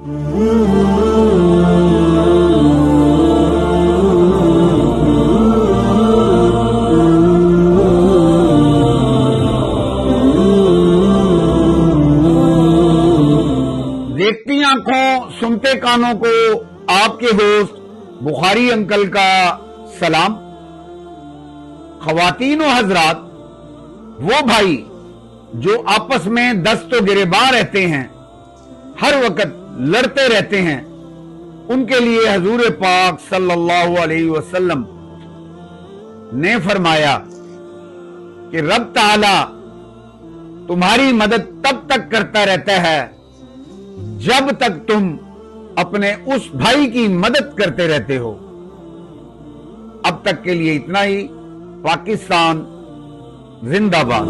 دیکھتی آنکھوں سنتے کانوں کو آپ کے ہوسٹ بخاری انکل کا سلام۔ خواتین و حضرات، وہ بھائی جو آپس میں دست و گریباں رہتے ہیں، ہر وقت لڑتے رہتے ہیں، ان کے لیے حضور پاک صلی اللہ علیہ وسلم نے فرمایا کہ رب تعالی تمہاری مدد تب تک کرتا رہتا ہے جب تک تم اپنے اس بھائی کی مدد کرتے رہتے ہو۔ اب تک کے لیے اتنا ہی۔ پاکستان زندہ باد۔